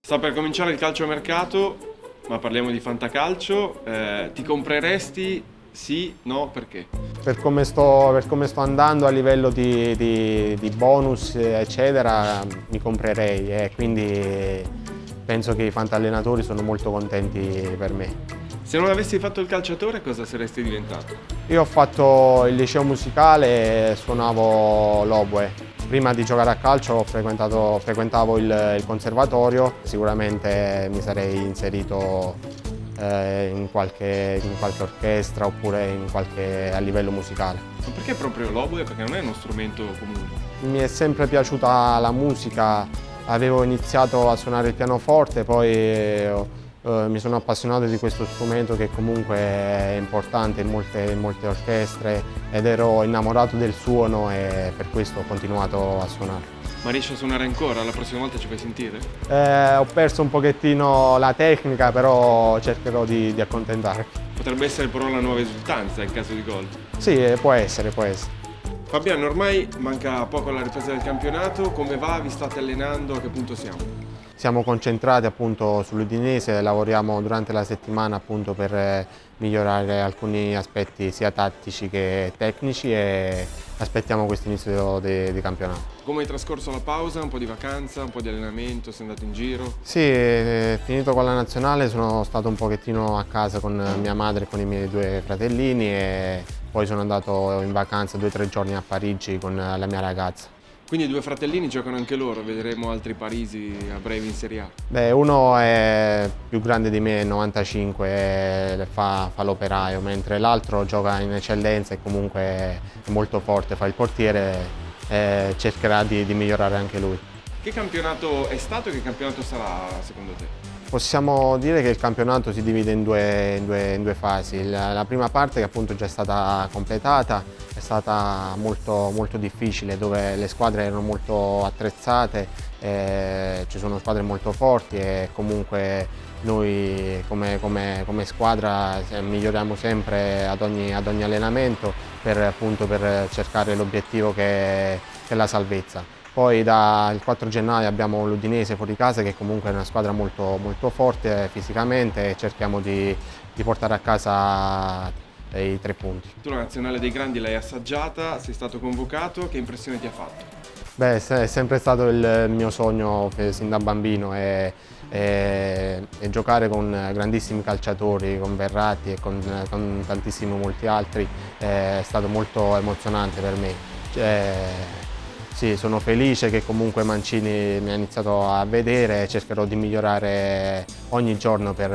Sta per cominciare il calciomercato, ma parliamo di fantacalcio. Ti compreresti? Sì, no, perché? Per come sto andando a livello di bonus, eccetera, mi comprerei e quindi penso che i fantallenatori sono molto contenti per me. Se non avessi fatto il calciatore, cosa saresti diventato? Io ho fatto il liceo musicale e suonavo l'oboe. Prima di giocare a calcio frequentavo il conservatorio, sicuramente mi sarei inserito in qualche orchestra oppure a livello musicale. Ma perché proprio l'oboe? Perché non è uno strumento comune. Mi è sempre piaciuta la musica, avevo iniziato a suonare il pianoforte, poi mi sono appassionato di questo strumento che comunque è importante in molte orchestre ed ero innamorato del suono e per questo ho continuato a suonare. Ma riesci a suonare ancora? La prossima volta ci fai sentire? Ho perso un pochettino la tecnica, però cercherò di accontentarmi. Potrebbe essere però la nuova esultanza in caso di gol. Sì, può essere, può essere. Fabiano, ormai manca poco alla ripresa del campionato. Come va? Vi state allenando? A che punto siamo? Siamo concentrati appunto sull'Udinese, lavoriamo durante la settimana appunto per migliorare alcuni aspetti sia tattici che tecnici e aspettiamo questo inizio di campionato. Come hai trascorso la pausa? Un po' di vacanza, un po' di allenamento? Sei andato in giro? Sì, finito con la nazionale sono stato un pochettino a casa con mia madre e con i miei due fratellini e poi sono andato in vacanza 2 o 3 giorni a Parigi con la mia ragazza. Quindi i due fratellini giocano anche loro, vedremo altri Parisi a breve in Serie A. Beh, uno è più grande di me, 95, e fa l'operaio, mentre l'altro gioca in eccellenza e comunque è molto forte, fa il portiere e cercherà di migliorare anche lui. Che campionato è stato e che campionato sarà secondo te? Possiamo dire che il campionato si divide in due fasi. La prima parte, che appunto è già stata completata, è stata molto, molto difficile, dove le squadre erano molto attrezzate, ci sono squadre molto forti e comunque noi come squadra miglioriamo sempre ad ogni allenamento per cercare l'obiettivo che è la salvezza. Poi dal 4 gennaio abbiamo l'Udinese fuori casa, che comunque è una squadra molto, molto forte fisicamente, e cerchiamo di portare a casa i 3 punti. Tu la nazionale dei grandi l'hai assaggiata, sei stato convocato, che impressione ti ha fatto? Beh, è sempre stato il mio sogno sin da bambino e giocare con grandissimi calciatori, con Verratti e con tantissimi molti altri è stato molto emozionante per me. Sì, sono felice che comunque Mancini mi ha iniziato a vedere e cercherò di migliorare ogni giorno per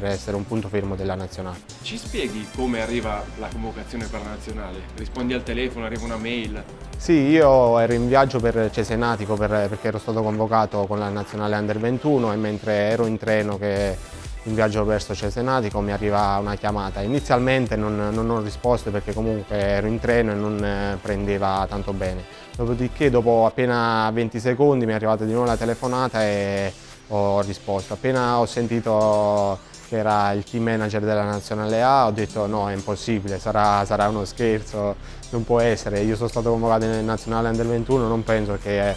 essere un punto fermo della nazionale. Ci spieghi come arriva la convocazione per la nazionale? Rispondi al telefono, arriva una mail? Sì, io ero in viaggio per Cesenatico perché ero stato convocato con la nazionale Under 21 e mentre ero in treno in viaggio verso Cesenatico mi arriva una chiamata. Inizialmente non ho risposto perché comunque ero in treno e non prendeva tanto bene. Dopodiché dopo appena 20 secondi mi è arrivata di nuovo la telefonata e ho risposto. Appena ho sentito che era il team manager della Nazionale A ho detto no, è impossibile, sarà uno scherzo, non può essere. Io sono stato convocato in Nazionale Under 21, non penso che è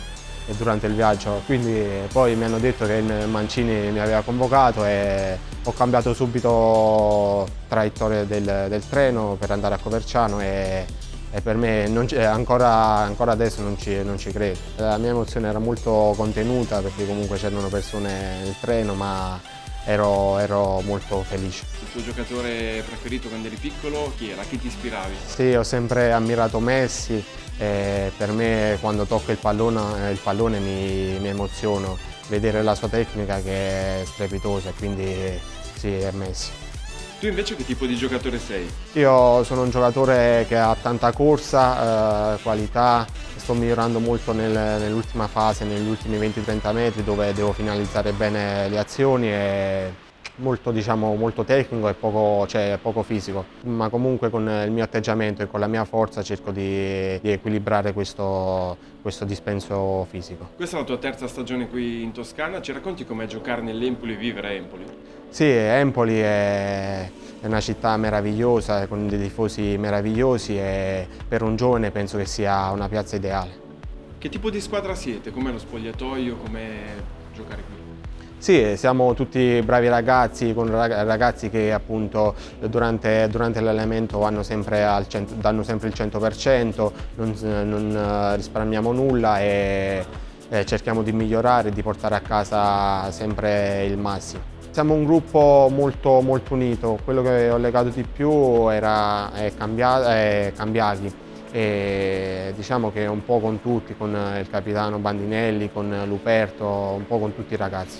durante il viaggio, quindi poi mi hanno detto che Mancini mi aveva convocato e ho cambiato subito traiettoria del treno per andare a Coverciano e per me ancora adesso non ci credo. La mia emozione era molto contenuta perché comunque c'erano persone nel treno, ma ero molto felice. Il tuo giocatore preferito quando eri piccolo chi era? Chi ti ispiravi? Sì, ho sempre ammirato Messi e per me quando tocco il pallone mi emoziono, vedere la sua tecnica che è strepitosa, quindi sì, è Messi. Tu invece che tipo di giocatore sei? Io sono un giocatore che ha tanta corsa, qualità, sto migliorando molto nell'ultima fase, negli ultimi 20-30 metri dove devo finalizzare bene le azioni e molto tecnico e poco fisico, ma comunque con il mio atteggiamento e con la mia forza cerco di equilibrare questo dispenso fisico. Questa è la tua terza stagione qui in Toscana, ci racconti com'è giocare nell'Empoli e vivere a Empoli? Sì, Empoli è una città meravigliosa, con dei tifosi meravigliosi e per un giovane penso che sia una piazza ideale. Che tipo di squadra siete? Com'è lo spogliatoio? Com'è giocare qui? Sì, siamo tutti bravi ragazzi, con ragazzi che appunto durante l'allenamento danno sempre il 100%, non risparmiamo nulla e cerchiamo di migliorare e di portare a casa sempre il massimo. Siamo un gruppo molto unito, quello che ho legato di più è Cambiaghi e diciamo che un po' con tutti, con il capitano Bandinelli, con Luperto, un po' con tutti i ragazzi.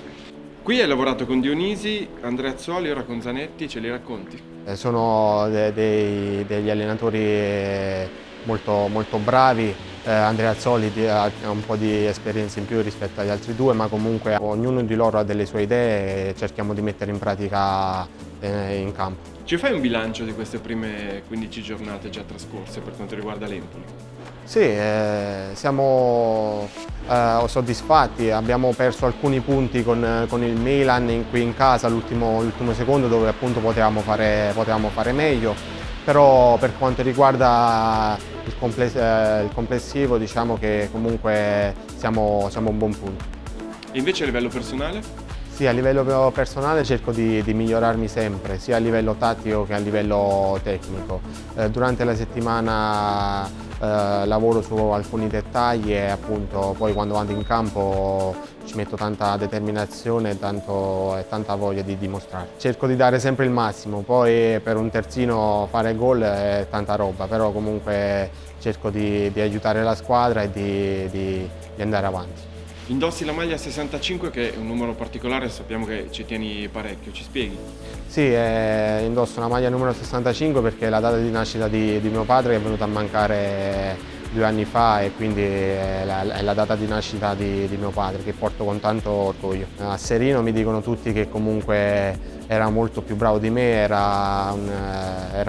Qui hai lavorato con Dionisi, Andrea Azzoli, ora con Zanetti, ce li racconti? Sono degli allenatori molto bravi. Andrea Azzoli ha un po' di esperienza in più rispetto agli altri due, ma comunque ognuno di loro ha delle sue idee e cerchiamo di mettere in pratica in campo. Ci fai un bilancio di queste prime 15 giornate già trascorse per quanto riguarda l'Empoli? Sì, siamo soddisfatti, abbiamo perso alcuni punti con il Milan qui in casa l'ultimo secondo dove appunto potevamo fare meglio, però per quanto riguarda il complessivo diciamo che comunque siamo a un buon punto. E invece a livello personale? Sì, a livello personale cerco di migliorarmi sempre, sia a livello tattico che a livello tecnico. Durante la settimana lavoro su alcuni dettagli e appunto poi quando vado in campo ci metto tanta determinazione e tanta voglia di dimostrare. Cerco di dare sempre il massimo, poi per un terzino fare gol è tanta roba, però comunque cerco di aiutare la squadra e di andare avanti. Indossi la maglia 65 che è un numero particolare, sappiamo che ci tieni parecchio, ci spieghi? Sì, indosso una maglia numero 65 perché è la data di nascita di mio padre che è venuta a mancare 2 anni fa e quindi è la data di nascita di mio padre che porto con tanto orgoglio. A Serino mi dicono tutti che comunque era molto più bravo di me, era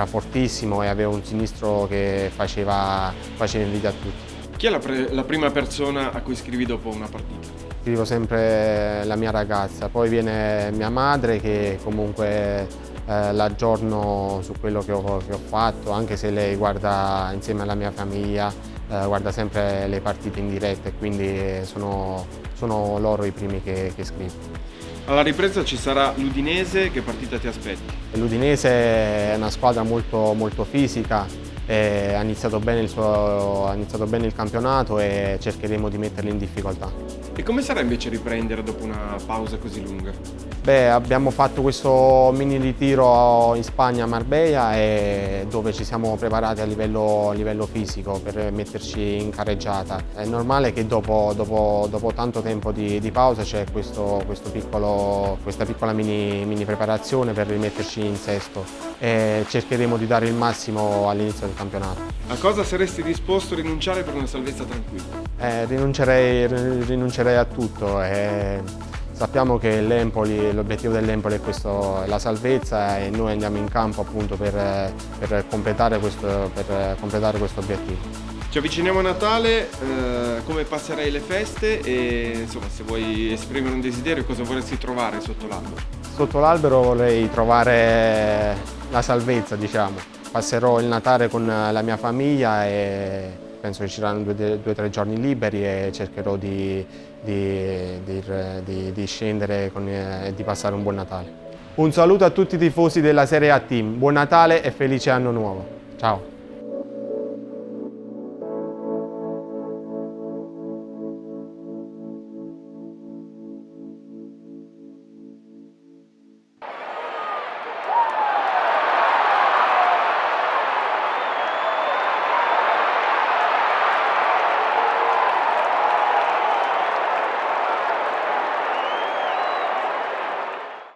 fortissimo e aveva un sinistro che faceva invidia a tutti. Chi è la prima persona a cui scrivi dopo una partita? Scrivo sempre la mia ragazza, poi viene mia madre che comunque l'aggiorno su quello che ho fatto, anche se lei guarda insieme alla mia famiglia, guarda sempre le partite in diretta e quindi sono loro i primi che scrivo. Alla ripresa ci sarà l'Udinese, che partita ti aspetti? L'Udinese è una squadra molto fisica. Ha iniziato bene il campionato e cercheremo di metterli in difficoltà. E come sarà invece riprendere dopo una pausa così lunga? Beh, abbiamo fatto questo mini ritiro in Spagna a Marbella dove ci siamo preparati a livello fisico per metterci in carreggiata. È normale che dopo tanto tempo di pausa c'è questa piccola mini preparazione per rimetterci in sesto e cercheremo di dare il massimo all'inizio del campionato. A cosa saresti disposto a rinunciare per una salvezza tranquilla? Rinuncerei a tutto. Sappiamo che l'obiettivo dell'Empoli è la salvezza e noi andiamo in campo appunto per completare questo obiettivo. Ci avviciniamo a Natale, come passerai le feste e insomma se vuoi esprimere un desiderio cosa vorresti trovare sotto l'albero? Sotto l'albero vorrei trovare la salvezza, diciamo. Passerò il Natale con la mia famiglia e penso che ci saranno 2 o 3 giorni liberi e cercherò di scendere e di passare un buon Natale. Un saluto a tutti i tifosi della Serie A Team, buon Natale e felice anno nuovo. Ciao!